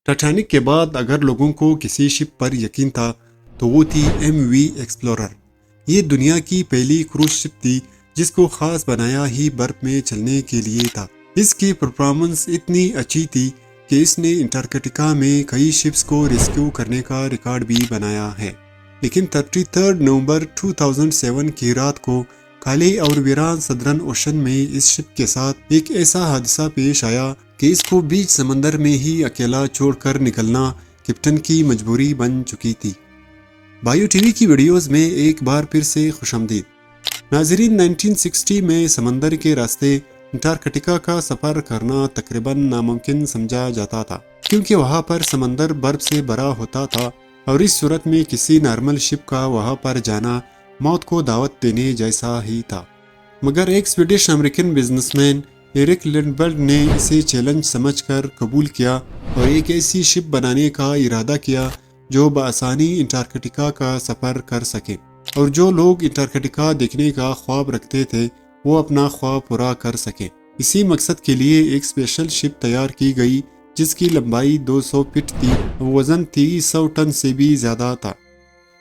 Titanic के बाद अगर लोगों को किसी शिप पर यकीन था तो वो थी MV एक्सप्लोरर। ये दुनिया की पहली क्रूज शिप थी जिसको खास बनाया ही बर्फ में चलने के लिए था। इसकी परफॉर्मेंस इतनी अच्छी थी कि इसने अंटार्कटिका में कई शिप्स को रेस्क्यू करने का रिकॉर्ड भी बनाया है। लेकिन 33 नवंबर 2007 की रात को काले और वीरान सदर्न ओशन में इस शिप के साथ एक ऐसा हादसा पेश आया कि इसको बीच समंदर में ही अकेला छोड़कर निकलना कैप्टन की मजबूरी बन चुकी थी। बायो टीवी की वीडियोस में एक बार फिर से खुशामदीद। नाजरीन, 1960 में समंदर के रास्ते अंटार्कटिका का सफर करना तकरीबन नामुमकिन समझा जाता था, क्योंकि वहां पर समंदर बर्फ से भरा होता था और इस सूरत में किसी नॉर्मल शिप का वहां पर जाना मौत को दावत देने जैसा ही था। मगर एक Swedish American businessman Eric Lindbergh ने इसे चैलेंज समझकर कबूल किया और एक ऐसी शिप बनाने का इरादा किया जो बआसानी अंटार्कटिका का सफर कर सके, और जो लोग अंटार्कटिका देखने का ख्वाब रखते थे वो अपना ख्वाब पूरा कर सके। इसी मकसद के लिए एक स्पेशल शिप तैयार की गई जिसकी लंबाई 200 फीट थी और वजन 300 टन से भी ज्यादा था।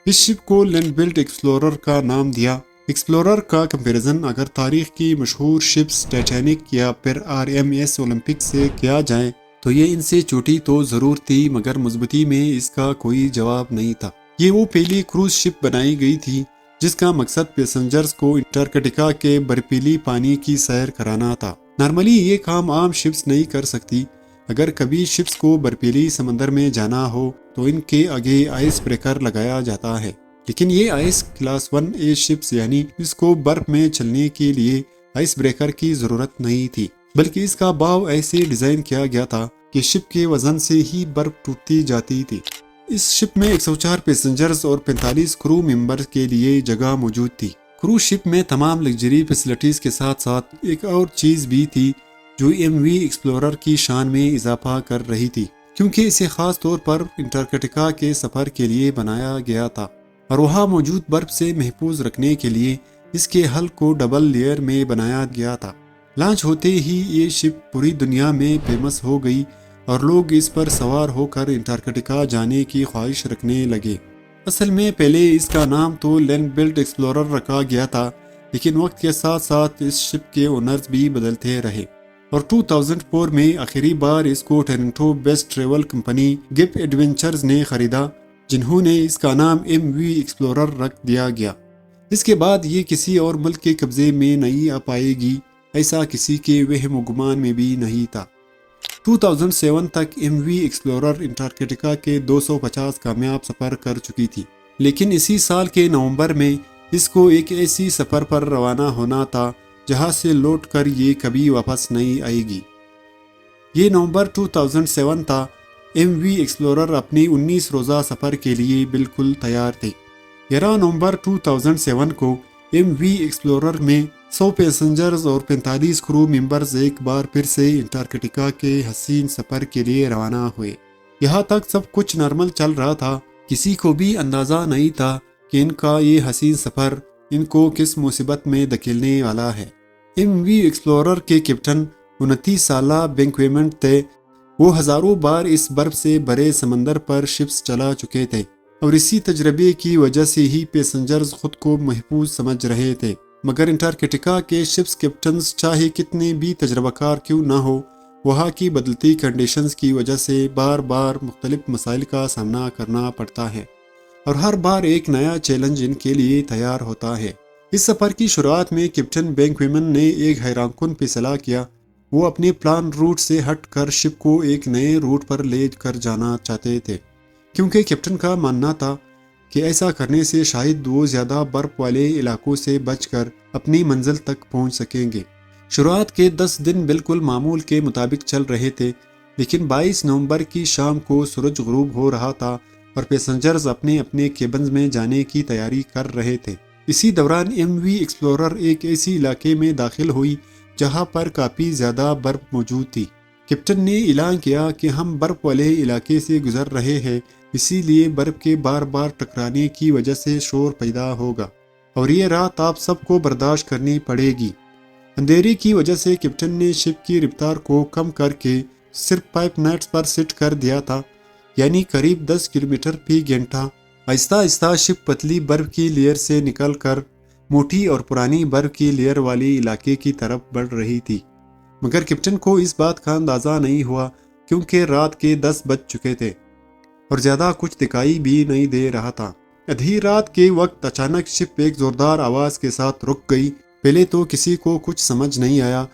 इस शिप को लैंड बिल्ट एक्सप्लोरर का नाम दिया। एक्सप्लोरर का कंपैरिजन अगर तारीख की मशहूर शिप्स टाइटैनिक या फिर RMS ओलंपिक से किया जाए तो ये इनसे छोटी तो जरूर थी, मगर मजबूती में इसका कोई जवाब नहीं था। ये वो पहली क्रूज शिप बनाई गई थी जिसका मकसद पैसेंजर्स को अंटार्कटिका के बर्फीली पानी की सैर कराना था। नॉर्मली ये काम आम शिप्स नहीं कर सकती। अगर कभी शिप्स को बर्फीली समंदर में जाना हो तो इनके आगे आइस ब्रेकर लगाया जाता है, लेकिन ये आइस क्लास 1A शिप्स यानी इसको बर्फ में चलने के लिए आइस ब्रेकर की जरूरत नहीं थी, बल्कि इसका बाव ऐसे डिजाइन किया गया था कि शिप के वजन से ही बर्फ टूटती जाती थी। इस शिप में 104 पैसेंजर्स और 45 क्रू मेंबर्स के लिए जगह मौजूद थी। क्रूज शिप में तमाम लग्जरी फैसिलिटीज के साथ साथ एक और चीज भी थी जो MV एक्सप्लोरर की शान में इजाफा कर रही थी, क्योंकि इसे खास तौर पर अंटार्कटिका के सफर के लिए बनाया गया था और वहां मौजूद बर्फ से महफूज रखने के लिए इसके हल को डबल लेयर में बनाया गया था। लॉन्च होते ही ये शिप पूरी दुनिया में फेमस हो गई और लोग इस पर सवार होकर अंटार्कटिका जाने की ख्वाहिश रखने लगे। असल में पहले इसका नाम तो लैंड बिल्ट एक्सप्लोरर रखा गया था, लेकिन वक्त के साथ साथ इस शिप के ओनर्स भी बदलते रहे और 2004 में आखिरी बार इसको Toronto best travel company Gap Adventures ने खरीदा, जिन्होंने इसका नाम MV एक्सप्लोरर रख दिया गया। इसके बाद ये किसी और मुल्क के कब्जे में नहीं आ पाएगी, ऐसा किसी के वहम गुमान में भी नहीं था। 2007 तक MV एक्सप्लोरर अंटार्कटिका के 250 कामयाब सफर कर चुकी थी, लेकिन इसी साल के नवंबर में इसको एक ऐसी सफर पर रवाना होना था जहां से लौटकर ये कभी वापस नहीं आएगी। ये नवंबर 2007 था। MV एक्सप्लोरर अपनी 19 रोज़ा सफर के लिए बिल्कुल तैयार थे। 11 नवंबर 2007 को MV एक्सप्लोरर में 100 पैसेंजर्स और 45 क्रू मेंबर्स एक बार फिर से अंटार्कटिका के हसीन सफर के लिए रवाना हुए। यहाँ तक सब कुछ नॉर्मल चल रहा था। किसी को भी अंदाजा नहीं था कि इनका ये हसीन सफर इनको किस मुसीबत में धकेलने वाला है। MV एक्सप्लोरर के कैप्टन 29 साला बेंक्वेमेंट थे। वो हजारों बार इस बर्फ से भरे समंदर पर शिप्स चला चुके थे और इसी तजर्बे की वजह से ही पैसेंजर्स खुद को महफूज समझ रहे थे। मगर अंटार्कटिका के शिप्स कैप्टन्स चाहे कितने भी तजर्बाकार क्यों ना हो, वहाँ की बदलती कंडीशंस की वजह से बार बार मुख्तलिफ मसाइल का सामना करना पड़ता है और हर बार एक नया चैलेंज इनके लिए तैयार होता है। इस सफर की शुरुआत में कैप्टन बेंक्वेमन ने एक हैरानकुन फैसला किया। वो अपने प्लान रूट से हटकर शिप को एक नए रूट पर ले कर जाना चाहते थे, क्योंकि कैप्टन का मानना था कि ऐसा करने से शायद वो ज्यादा बर्फ वाले इलाकों से बचकर अपनी मंजिल तक पहुंच सकेंगे। शुरुआत के 10 दिन बिल्कुल मामूल के मुताबिक चल रहे थे, लेकिन 22 नवंबर की शाम को सूरज गुरूब हो रहा था और पैसेंजर्स अपने अपने केबिन्स में जाने की तैयारी कर रहे थे। इसी दौरान MV एक्सप्लोरर एक ऐसी इलाके में दाखिल हुई जहां पर काफ़ी ज़्यादा बर्फ मौजूद थी। कैप्टन ने ऐलान किया कि हम बर्फ वाले इलाके से गुजर रहे हैं, इसीलिए बर्फ के बार बार टकराने की वजह से शोर पैदा होगा और ये रात आप सबको बर्दाश्त करनी पड़ेगी। अंधेरे की वजह से कैप्टन ने शिप की रफ्तार को कम करके सिर्फ पाइप नेट्स पर सेट कर दिया था یعنی قریب 10 کلومیٹر فی گھنٹہ۔ آہستہ آہستہ شپ پتلی برف کی لیئر سے نکل کر موٹی اور پرانی برف کی لیئر والی علاقے کی طرف بڑھ رہی تھی، مگر کیپٹن کو اس بات کا اندازہ نہیں ہوا کیونکہ رات کے 10 بج چکے تھے اور زیادہ کچھ دکھائی بھی نہیں دے رہا تھا۔ آدھی رات کے وقت اچانک شپ ایک زوردار آواز کے ساتھ رک گئی۔ پہلے تو کسی کو کچھ سمجھ نہیں آیا،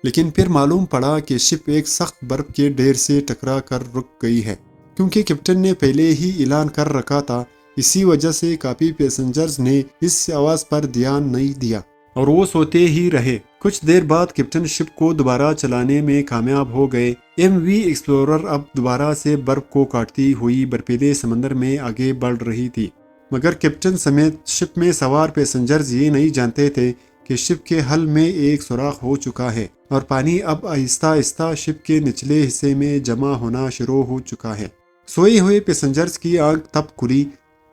لیکن پھر معلوم پڑا کہ شپ ایک سخت برف کے ڈھیر سے ٹکرا کر رک گئی ہے، کیونکہ کیپٹن نے پہلے ہی اعلان کر رکھا تھا۔ اسی وجہ سے کافی پیسنجرز نے اس آواز پر دھیان نہیں دیا اور وہ سوتے ہی رہے۔ کچھ دیر بعد کیپٹن شپ کو دوبارہ چلانے میں کامیاب ہو گئے۔ ایم وی ایکسپلورر اب دوبارہ سے برف کو کاٹتی ہوئی برفیلے سمندر میں آگے بڑھ رہی تھی، مگر کیپٹن سمیت شپ میں سوار پیسنجرز یہ نہیں جانتے تھے کہ شپ کے حل میں ایک سوراخ ہو چکا ہے اور پانی اب آہستہ آہستہ شپ کے نچلے حصے میں جمع ہونا شروع ہو چکا ہے۔ سوئے ہوئے پیسنجرز کی آنکھ تب کھلی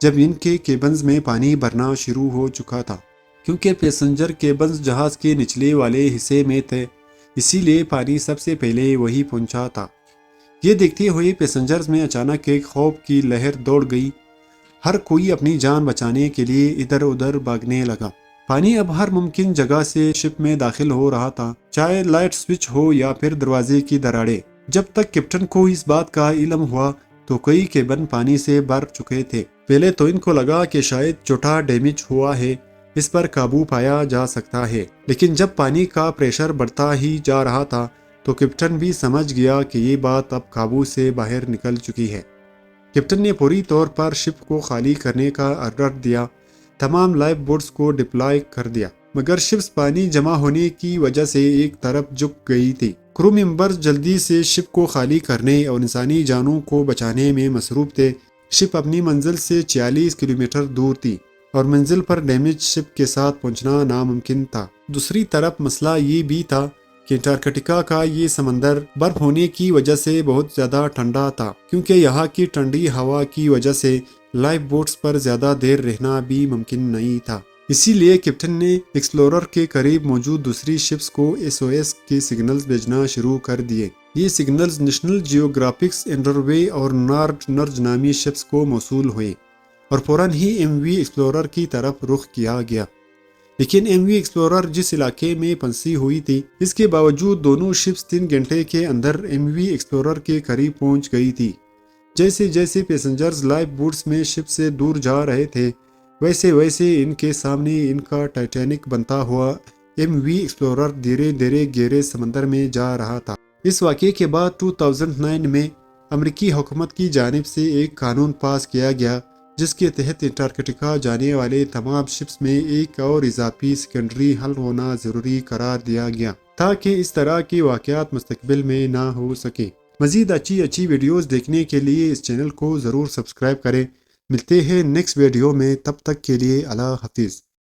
جب ان کے کیبنز میں پانی بھرنا شروع ہو چکا تھا، کیونکہ پیسنجر کیبنز جہاز کے نچلے والے حصے میں تھے، اسی لیے پانی سب سے پہلے وہی پہنچا تھا۔ یہ دیکھتے ہوئے پیسنجرز میں اچانک ایک خوف کی لہر دوڑ گئی۔ ہر کوئی اپنی جان بچانے کے لیے ادھر ادھر بھاگنے لگا۔ پانی اب ہر ممکن جگہ سے شپ میں داخل ہو رہا تھا، چاہے لائٹ سوئچ ہو یا پھر دروازے کی دراڑیں۔ جب تک کیپٹن کو اس بات کا علم ہوا تو کئی کیبن پانی سے بھر چکے تھے۔ پہلے تو ان کو لگا کہ شاید چوٹا ڈیمیج ہوا ہے، اس پر قابو پایا جا سکتا ہے، لیکن جب پانی کا پریشر بڑھتا ہی جا رہا تھا تو کیپٹن بھی سمجھ گیا کہ یہ بات اب قابو سے باہر نکل چکی ہے۔ کیپٹن نے فوری طور پر شپ کو خالی کرنے کا آرڈر دیا، تمام لائف بوٹس کو ڈپلائے کر دیا، مگر شپس پانی جمع ہونے کی وجہ سے ایک طرف جھک گئی تھی۔ کرو ممبرز جلدی سے شپ کو خالی کرنے اور انسانی جانوں کو بچانے میں مصروف تھے۔ شپ اپنی منزل سے 46 کلومیٹر دور تھی اور منزل پر ڈیمیج شپ کے ساتھ پہنچنا ناممکن تھا۔ دوسری طرف مسئلہ یہ بھی تھا کہ انٹارکٹیکا کا یہ سمندر برف ہونے کی وجہ سے بہت زیادہ ٹھنڈا تھا، کیونکہ یہاں کی ٹھنڈی ہوا کی وجہ سے لائف بوٹس پر زیادہ دیر رہنا بھی ممکن نہیں تھا۔ اسی لیے کیپٹن نے ایکسپلورر کے قریب موجود دوسری شپس کو SOS کے سگنلز بھیجنا شروع کر دیے۔ یہ سگنلز نیشنل جیوگرافکس انڈروے اور نرج نامی شپس کو موصول ہوئے اور فوراً ہی ایم وی ایکسپلورر کی طرف رخ کیا گیا۔ لیکن ایم وی ایکسپلورر جس علاقے میں پھنسی ہوئی تھی، اس کے باوجود دونوں شپس 3 گھنٹے کے اندر ایم وی ایکسپلورر کے قریب پہنچ گئی تھی۔ جیسے جیسے پیسنجرز لائف بوٹس میں شپ سے دور جا رہے تھے، ویسے ویسے ان کے سامنے ان کا ٹائٹینک بنتا ہوا ایم وی ایکسپلورر دھیرے دھیرے گہرے سمندر میں جا رہا تھا۔ اس واقعے کے بعد 2009 میں امریکی حکومت کی جانب سے ایک قانون پاس کیا گیا جس کے تحت انٹارکٹیکا جانے والے تمام شپس میں ایک اور اضافی سیکنڈری حل ہونا ضروری قرار دیا گیا تاکہ اس طرح کے واقعات مستقبل میں نہ ہو سکیں۔ مزید اچھی ویڈیوز دیکھنے کے لیے اس چینل کو ضرور سبسکرائب کریں۔ ملتے ہیں نیکسٹ ویڈیو میں، تب تک کے لیے اللہ حافظ۔